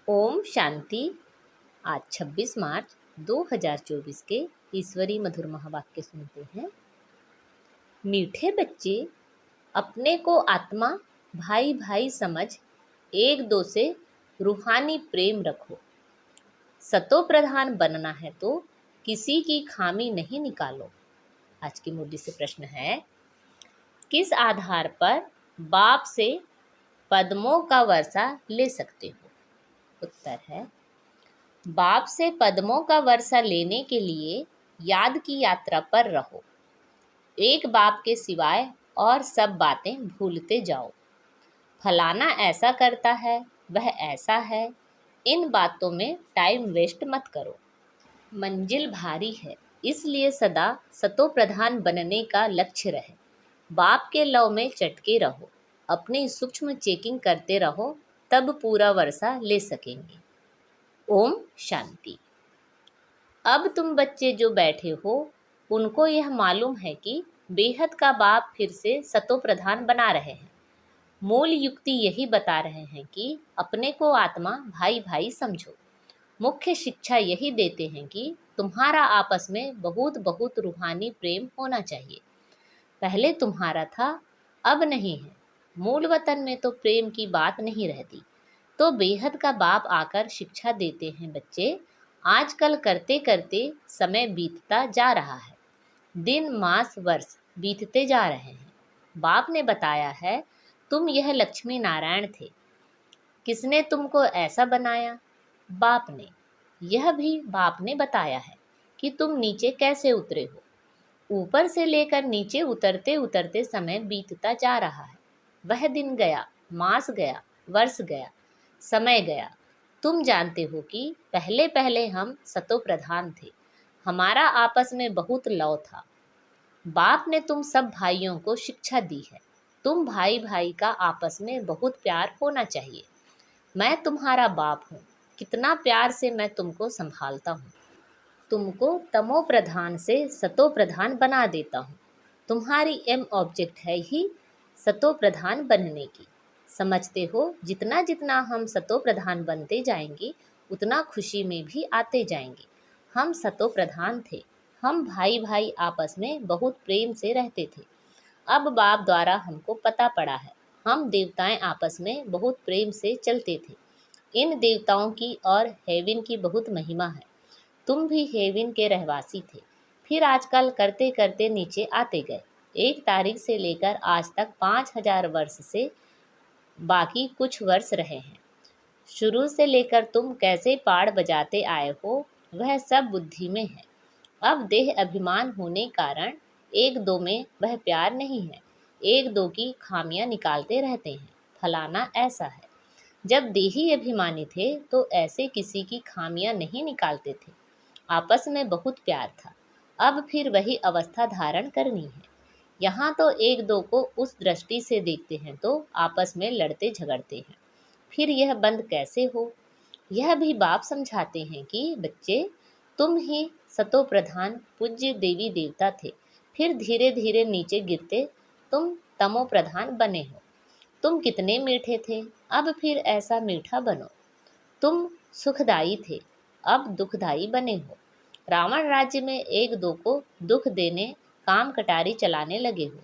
ओम शांति। आज 26 मार्च 2024 के ईश्वरी मधुर महावाक्य सुनते हैं। मीठे बच्चे, अपने को आत्मा भाई भाई समझ एक दो से रूहानी प्रेम रखो। सतो प्रधान बनना है तो किसी की खामी नहीं निकालो। आज की मुद्दे से प्रश्न है, किस आधार पर बाप से पद्मों का वर्षा ले सकते हो? उत्तर है, बाप से पद्मों का वर्षा लेने के लिए याद की यात्रा पर रहो। एक बाप के सिवाय और सब बातें भूलते जाओ। फलाना ऐसा करता है, वह ऐसा है, इन बातों में टाइम वेस्ट मत करो। मंजिल भारी है, इसलिए सदा सतो प्रधान बनने का लक्ष्य रहे। बाप के लव में चटके रहो, अपनी सूक्ष्म चेकिंग करते रहो, तब पूरा वर्षा ले सकेंगे। ओम शांति। अब तुम बच्चे जो बैठे हो, उनको यह मालूम है कि बेहद का बाप फिर से सतो प्रधान बना रहे हैं। मूल युक्ति यही बता रहे हैं कि अपने को आत्मा भाई भाई समझो। मुख्य शिक्षा यही देते हैं कि तुम्हारा आपस में बहुत बहुत रूहानी प्रेम होना चाहिए। पहले तुम्हारा था, अब नहीं है। मूल वतन में तो प्रेम की बात नहीं रहती। तो बेहद का बाप आकर शिक्षा देते हैं, बच्चे आजकल करते करते समय बीतता जा रहा है। दिन मास वर्ष बीतते जा रहे हैं। बाप ने बताया है, तुम यह लक्ष्मी नारायण थे। किसने तुमको ऐसा बनाया? बाप ने। यह भी बाप ने बताया है कि तुम नीचे कैसे उतरे हो। ऊपर से लेकर नीचे उतरते उतरते समय बीतता जा रहा है। वह दिन गया, मास गया, वर्ष गया, समय गया। तुम जानते हो कि पहले पहले हम सतो प्रधान थे। हमारा आपस में बहुत लव था। बाप ने तुम सब भाइयों को शिक्षा दी है। तुम भाई भाई का आपस में बहुत प्यार होना चाहिए। मैं तुम्हारा बाप हूँ। कितना प्यार से मैं तुमको संभालता हूँ। तुमको तमो प्रधान से सतो प्रधान बना देता हूँ। तुम्हारी एम ऑब्जेक्ट है ही सतो प्रधान बनने की। समझते हो, जितना जितना हम सतो प्रधान बनते जाएंगे, उतना खुशी में भी आते जाएंगे। हम सतो प्रधान थे। हम भाई भाई आपस में बहुत प्रेम से रहते थे। अब बाप द्वारा हमको पता पड़ा है, हम देवताएं आपस में बहुत प्रेम से चलते थे। इन देवताओं की और हेवन की बहुत महिमा है। तुम भी हेवन के रहवासी थे, फिर आजकल करते करते नीचे आते गए। 1 तारीख से लेकर आज तक 5000 वर्ष से बाकी कुछ वर्ष रहे हैं। शुरू से लेकर तुम कैसे पाड़ बजाते आए हो, वह सब बुद्धि में है। अब देह अभिमान होने कारण एक दो में वह प्यार नहीं है। एक दो की खामियां निकालते रहते हैं। फलाना ऐसा है। जब देही अभिमानी थे तो ऐसे किसी की खामियां नहीं निकालते थे। आपस में बहुत प्यार था। अब फिर वही अवस्था धारण करनी है। यहाँ तो एक दो को उस दृष्टि से देखते हैं तो आपस में लड़ते झगड़ते हैं। फिर यह बंद कैसे हो? यह भी बाप समझाते हैं कि बच्चे, तुम ही सतो प्रधान पूज्य देवी देवता थे। फिर धीरे धीरे नीचे गिरते तुम तमो प्रधान बने हो। तुम कितने मीठे थे, अब फिर ऐसा मीठा बनो। तुम सुखदाई थे, अब दुखदाई बने हो। रावण राज्य में एक दो को दुख देने काम कटारी चलाने लगे हो।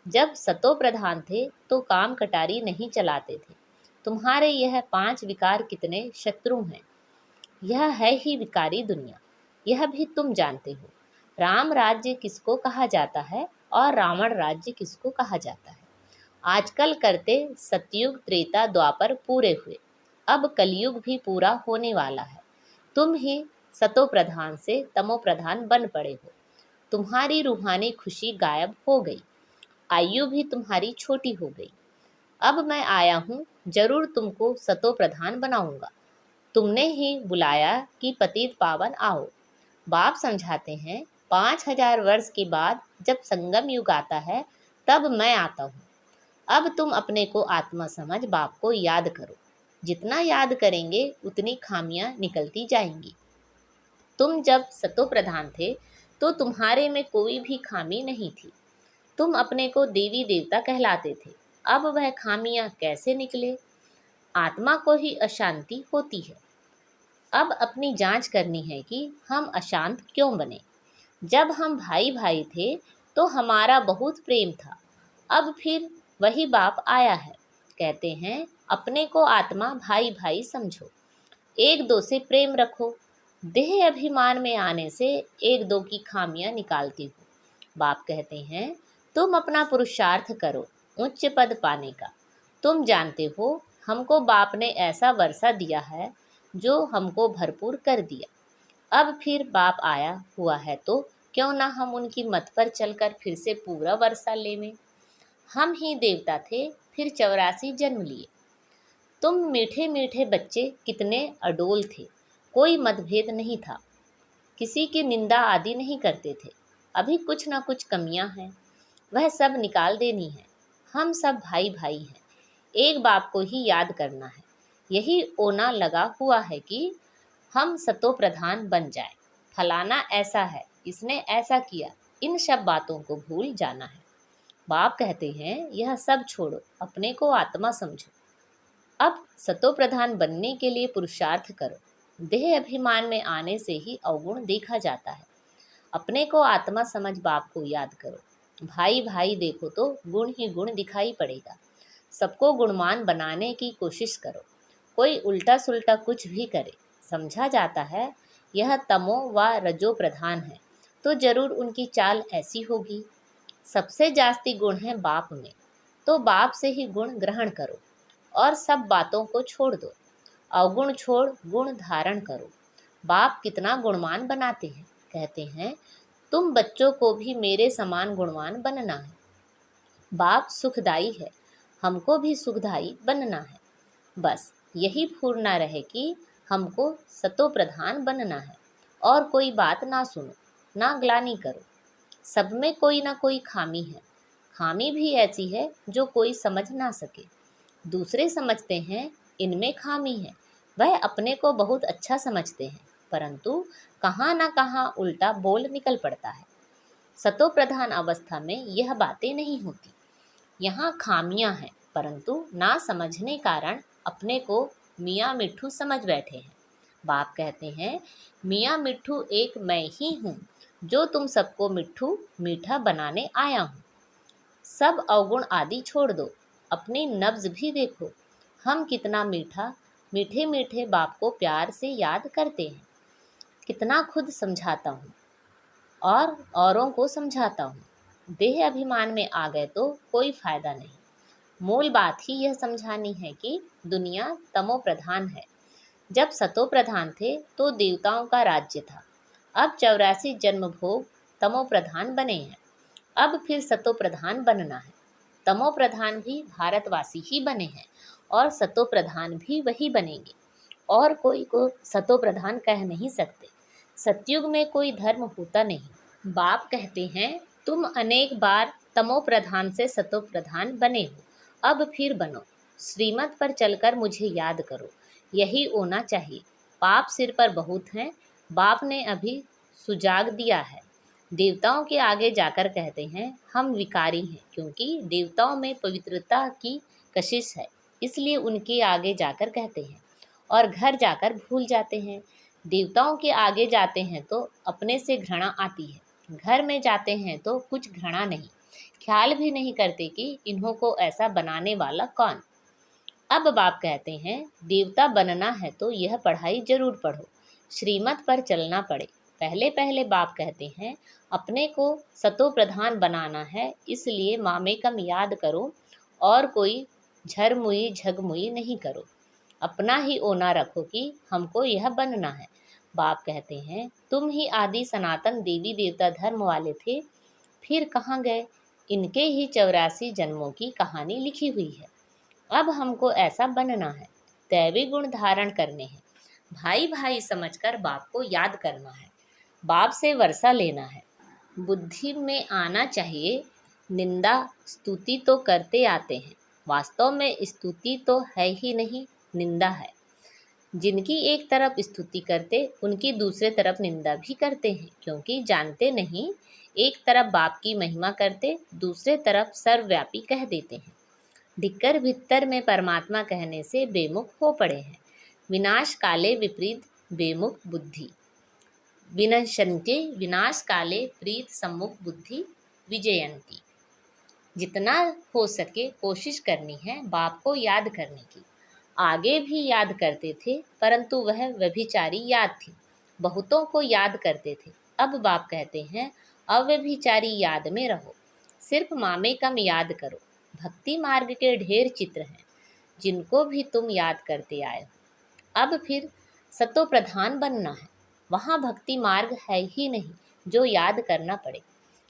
जब सतो प्रधान थे तो काम कटारी नहीं चलाते थे। तुम्हारे यह 5 विकार कितने शत्रु हैं। यह है ही विकारी दुनिया। यह भी तुम जानते हो। राम राज्य किसको कहा जाता है और रावण राज्य किसको कहा जाता है। आजकल करते सतयुग त्रेता द्वापर पूरे हुए। अब कलयुग भी पूरा होने वाला है। तुम ही सतो प्रधान से तमो प्रधान बन पड़े हो। तुम्हारी रूहानी खुशी गायब हो गई। आयु भी तुम्हारी छोटी हो गई। अब मैं आया हूँ, जरूर तुमको सतो प्रधान बनाऊंगा। तुमने ही बुलाया कि पतित पावन आओ। बाप समझाते हैं, 5000 वर्ष के बाद जब संगम युग आता है, तब मैं आता हूँ। अब तुम अपने को आत्मा समझ बाप को याद करो। जितना याद करेंगे उतनी खामियां निकलती जाएंगी। तुम जब सतो प्रधान थे तो तुम्हारे में कोई भी खामी नहीं थी। तुम अपने को देवी देवता कहलाते थे। अब वह खामियां कैसे निकले? आत्मा को ही अशांति होती है। अब अपनी जांच करनी है कि हम अशांत क्यों बने। जब हम भाई भाई थे तो हमारा बहुत प्रेम था, अब फिर वही बाप आया है। कहते हैं अपने को आत्मा भाई भाई समझो, एक दो से प्रेम रखो। देह अभिमान में आने से एक दो की खामियां निकालती हो। बाप कहते हैं तुम अपना पुरुषार्थ करो उच्च पद पाने का। तुम जानते हो हमको बाप ने ऐसा वर्षा दिया है जो हमको भरपूर कर दिया। अब फिर बाप आया हुआ है तो क्यों ना हम उनकी मत पर चलकर फिर से पूरा वर्षा लेवें। हम ही देवता थे, फिर 84 जन्म लिए। तुम मीठे मीठे बच्चे कितने अडोल थे, कोई मतभेद नहीं था, किसी की निंदा आदि नहीं करते थे। अभी कुछ ना कुछ कमियां हैं, वह सब निकाल देनी है। हम सब भाई भाई हैं, एक बाप को ही याद करना है। यही ओना लगा हुआ है कि हम सतो प्रधान बन जाए। फलाना ऐसा है, इसने ऐसा किया, इन सब बातों को भूल जाना है। बाप कहते हैं यह सब छोड़ो, अपने को आत्मा समझो। अब सतो प्रधान बनने के लिए पुरुषार्थ करो। देह अभिमान में आने से ही अवगुण देखा जाता है। अपने को आत्मा समझ बाप को याद करो। भाई भाई देखो तो गुण ही गुण दिखाई पड़ेगा। सबको गुणवान बनाने की कोशिश करो। कोई उल्टा सुल्टा कुछ भी करे, समझा जाता है यह तमो व रजो प्रधान है, तो जरूर उनकी चाल ऐसी होगी। सबसे जास्ती गुण है बाप में, तो बाप से ही गुण ग्रहण करो और सब बातों को छोड़ दो। अवगुण छोड़ गुण धारण करो। बाप कितना गुणवान बनाते हैं। कहते हैं तुम बच्चों को भी मेरे समान गुणवान बनना है। बाप सुखदाई है, हमको भी सुखदाई बनना है। बस यही फूरना रहे कि हमको सतो प्रधान बनना है और कोई बात ना सुनो, ना ग्लानि करो। सब में कोई ना कोई खामी है, खामी भी ऐसी है जो कोई समझ ना सके। दूसरे समझते हैं इनमें खामी है, वह अपने को बहुत अच्छा समझते हैं, परंतु कहाँ ना कहाँ उल्टा बोल निकल पड़ता है। सतो प्रधान अवस्था में यह बातें नहीं होती। यहाँ खामियां हैं, परंतु ना समझने कारण अपने को मियाँ मिट्ठू समझ बैठे हैं। बाप कहते हैं मियाँ मिट्ठू एक मैं ही हूँ, जो तुम सबको मिट्ठू मीठा बनाने आया हूँ। सब अवगुण आदि छोड़ दो, अपनी नब्ज भी देखो। हम कितना मीठा मीठे मीठे बाप को प्यार से याद करते हैं। कितना खुद समझाता हूँ और औरों को समझाता हूँ। देह अभिमान में आ गए तो कोई फायदा नहीं। मूल बात ही यह समझानी है कि दुनिया तमो प्रधान है। जब सतो प्रधान थे तो देवताओं का राज्य था। अब 84 जन्म भोग तमो प्रधान बने हैं, अब फिर सतो प्रधान बनना है। तमो प्रधान भी भारतवासी ही बने हैं और सतो प्रधान भी वही बनेंगे, और कोई को सतो प्रधान कह नहीं सकते। सतयुग में कोई धर्म होता नहीं। बाप कहते हैं तुम अनेक बार तमो प्रधान से सतो प्रधान बने हो, अब फिर बनो। श्रीमत पर चलकर मुझे याद करो, यही होना चाहिए। पाप सिर पर बहुत हैं, बाप ने अभी सुजाग दिया है। देवताओं के आगे जाकर कहते हैं हम विकारी हैं, क्योंकि देवताओं में पवित्रता की कशिश है, इसलिए उनके आगे जाकर कहते हैं, और घर जाकर भूल जाते हैं। देवताओं के आगे जाते हैं तो अपने से घृणा आती है, घर में जाते हैं तो कुछ घृणा नहीं, ख्याल भी नहीं करते कि इन्हों को ऐसा बनाने वाला कौन। अब बाप कहते हैं देवता बनना है तो यह पढ़ाई जरूर पढ़ो, श्रीमत पर चलना पड़े। पहले पहले बाप कहते हैं अपने को सतो प्रधान बनाना है, इसलिए मामेकम याद करो और कोई झरमुई झगमुई नहीं करो। अपना ही ओना रखो कि हमको यह बनना है। बाप कहते हैं तुम ही आदि सनातन देवी देवता धर्म वाले थे, फिर कहाँ गए। इनके ही 84 जन्मों की कहानी लिखी हुई है। अब हमको ऐसा बनना है, दैवी गुण धारण करने हैं। भाई भाई समझकर बाप को याद करना है, बाप से वर्षा लेना है। बुद्धि में आना चाहिए निंदा स्तुति तो करते आते हैं, वास्तव में स्तुति तो है ही नहीं, निंदा है। जिनकी एक तरफ स्तुति करते उनकी दूसरे तरफ निंदा भी करते हैं, क्योंकि जानते नहीं, एक तरफ बाप की महिमा करते दूसरे तरफ सर्वव्यापी कह देते हैं। धिक्कर भित्तर में परमात्मा कहने से बेमुख हो पड़े हैं। विनाश काले विपरीत बेमुख बुद्धि, विनश्यन्ति विनाश काले प्रीत सम्मुख बुद्धि विजयंती। जितना हो सके कोशिश करनी है बाप को याद करने की। आगे भी याद करते थे परंतु वह व्यभिचारी याद थी। बहुतों को याद करते थे। अब बाप कहते हैं अव्यभिचारी याद में रहो, सिर्फ मामे कम याद करो। भक्ति मार्ग के ढेर चित्र हैं जिनको भी तुम याद करते आए हो। अब फिर सतो प्रधान बनना है, वहाँ भक्ति मार्ग है ही नहीं जो याद करना पड़े।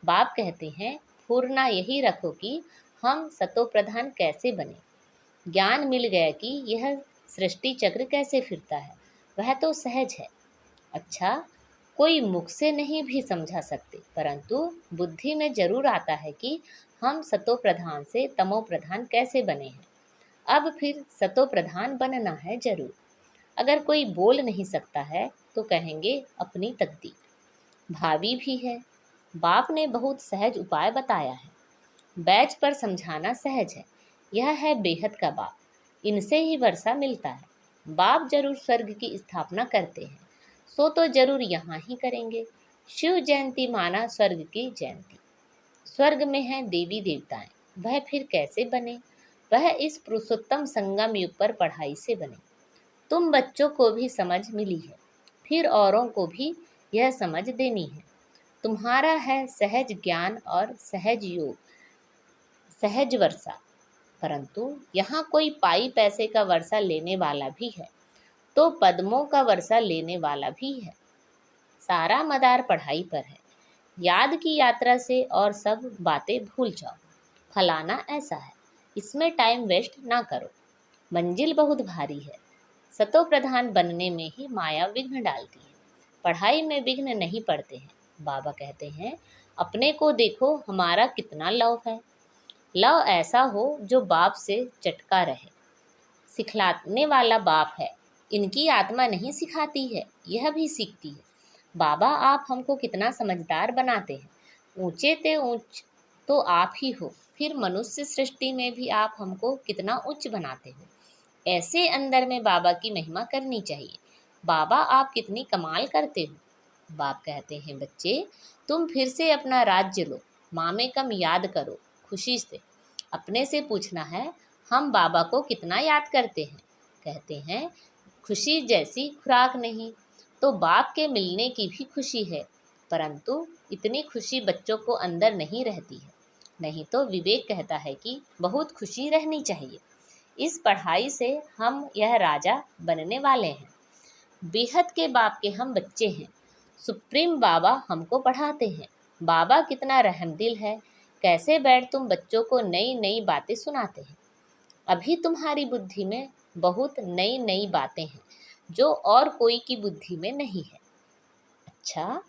बाप कहते हैं फूरना यही रखो कि हम सतो प्रधान कैसे बने। ज्ञान मिल गया कि यह सृष्टि चक्र कैसे फिरता है, वह तो सहज है। अच्छा, कोई मुख से नहीं भी समझा सकते परंतु बुद्धि में जरूर आता है कि हम सतो प्रधान से तमो प्रधान कैसे बने हैं। अब फिर सतो प्रधान बनना है जरूर। अगर कोई बोल नहीं सकता है तो कहेंगे अपनी तकदीर। भावी भी है। बाप ने बहुत सहज उपाय बताया है। बैच पर समझाना सहज है। यह है बेहद का बाप, इनसे ही वर्षा मिलता है। बाप जरूर स्वर्ग की स्थापना करते हैं, सो तो जरूर यहाँ ही करेंगे। शिव जयंती माना स्वर्ग की जयंती। स्वर्ग में हैं देवी देवताएं, वह फिर कैसे बने। वह इस पुरुषोत्तम संगम युग पर पढ़ाई से बने। तुम बच्चों को भी समझ मिली है, फिर औरों को भी यह समझ देनी है। तुम्हारा है सहज ज्ञान और सहज योग, सहज वर्षा। परंतु यहाँ कोई पाई पैसे का वर्षा लेने वाला भी है तो पद्मों का वर्षा लेने वाला भी है। सारा मदार पढ़ाई पर है। याद की यात्रा से और सब बातें भूल जाओ। फलाना ऐसा है, इसमें टाइम वेस्ट ना करो। मंजिल बहुत भारी है। सतो प्रधान बनने में ही माया विघ्न डालती है, पढ़ाई में विघ्न नहीं पड़ते हैं। बाबा कहते हैं अपने को देखो हमारा कितना लव है। लव ऐसा हो जो बाप से चटका रहे। सिखलाने वाला बाप है, इनकी आत्मा नहीं सिखाती है, यह भी सीखती है। बाबा आप हमको कितना समझदार बनाते हैं। ऊंचे ते ऊंच तो आप ही हो, फिर मनुष्य सृष्टि में भी आप हमको कितना उच्च बनाते हो। ऐसे अंदर में बाबा की महिमा करनी चाहिए। बाबा आप कितनी कमाल करते हो। बाप कहते हैं बच्चे तुम फिर से अपना राज्य लो, मामे कम याद करो खुशी से। अपने से पूछना है हम बाबा को कितना याद करते हैं। कहते हैं खुशी जैसी खुराक नहीं। तो बाप के मिलने की भी खुशी है परंतु इतनी खुशी बच्चों को अंदर नहीं रहती है। नहीं तो विवेक कहता है कि बहुत खुशी रहनी चाहिए। इस पढ़ाई से हम यह राजा बनने वाले हैं। बेहद के बाप के हम बच्चे हैं। सुप्रीम बाबा हमको पढ़ाते हैं। बाबा कितना रहमदिल है, कैसे बैठ तुम बच्चों को नई नई बातें सुनाते हैं। अभी तुम्हारी बुद्धि में बहुत नई नई बातें हैं जो और कोई की बुद्धि में नहीं है। अच्छा,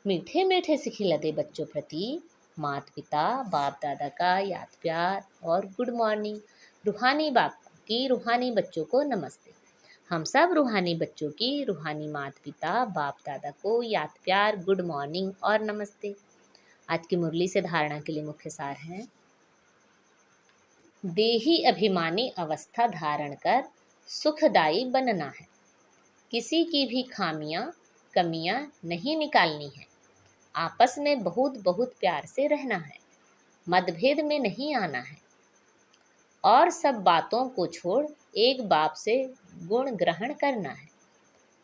मीठे मीठे से खिलते बच्चों प्रति माता पिता बाप दादा का याद प्यार और गुड मॉर्निंग। रूहानी बाप की रूहानी बच्चों को नमस्ते। हम सब रूहानी बच्चों की रूहानी माता पिता बाप दादा को याद प्यार गुड मॉर्निंग और नमस्ते। आज की मुरली से धारणा के लिए मुख्य सार हैं। देही अभिमानी अवस्था धारण कर सुखदायी बनना है। किसी की भी खामियां कमियां नहीं निकालनी है। आपस में बहुत बहुत प्यार से रहना है। मतभेद में नहीं आना है और सब बातों को छोड़ एक बाप से गुण ग्रहण करना है।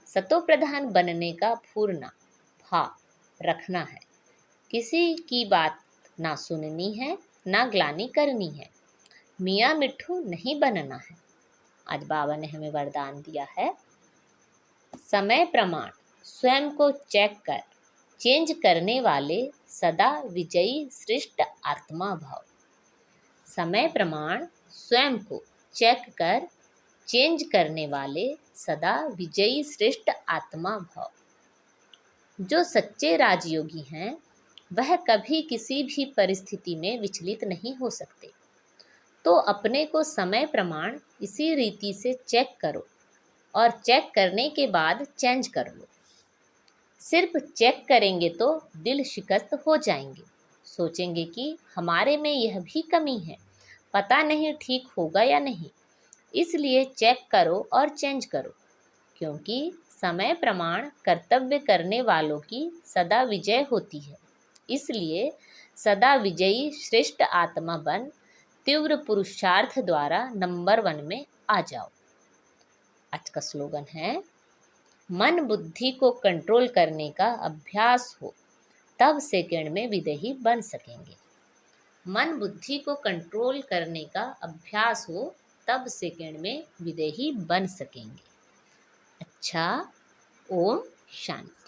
सतो प्रधान बनने का पूर्ण भाव रखना है। किसी की बात ना सुननी है ना ग्लानि करनी है। मियाँ मिट्ठू नहीं बनना है। आज बाबा ने हमें वरदान दिया है समय प्रमाण स्वयं को चेक कर चेंज करने वाले सदा विजयी श्रेष्ठ आत्मा भाव। समय प्रमाण स्वयं को चेक कर चेंज करने वाले सदा विजयी श्रेष्ठ आत्मा भाव। जो सच्चे राजयोगी हैं वह कभी किसी भी परिस्थिति में विचलित नहीं हो सकते। तो अपने को समय प्रमाण इसी रीति से चेक करो और चेक करने के बाद चेंज कर लो। सिर्फ चेक करेंगे तो दिल शिकस्त हो जाएंगे, सोचेंगे कि हमारे में यह भी कमी है, पता नहीं ठीक होगा या नहीं, इसलिए चेक करो और चेंज करो, क्योंकि समय प्रमाण कर्तव्य करने वालों की सदा विजय होती है। इसलिए सदा विजयी श्रेष्ठ आत्मा बन तीव्र पुरुषार्थ द्वारा नंबर 1 में आ जाओ। आज का स्लोगन है, मन बुद्धि को कंट्रोल करने का अभ्यास हो तब सेकंड में विदेही बन सकेंगे। मन बुद्धि को कंट्रोल करने का अभ्यास हो तब सेकंड में विदेही बन सकेंगे। अच्छा, ओम शांति।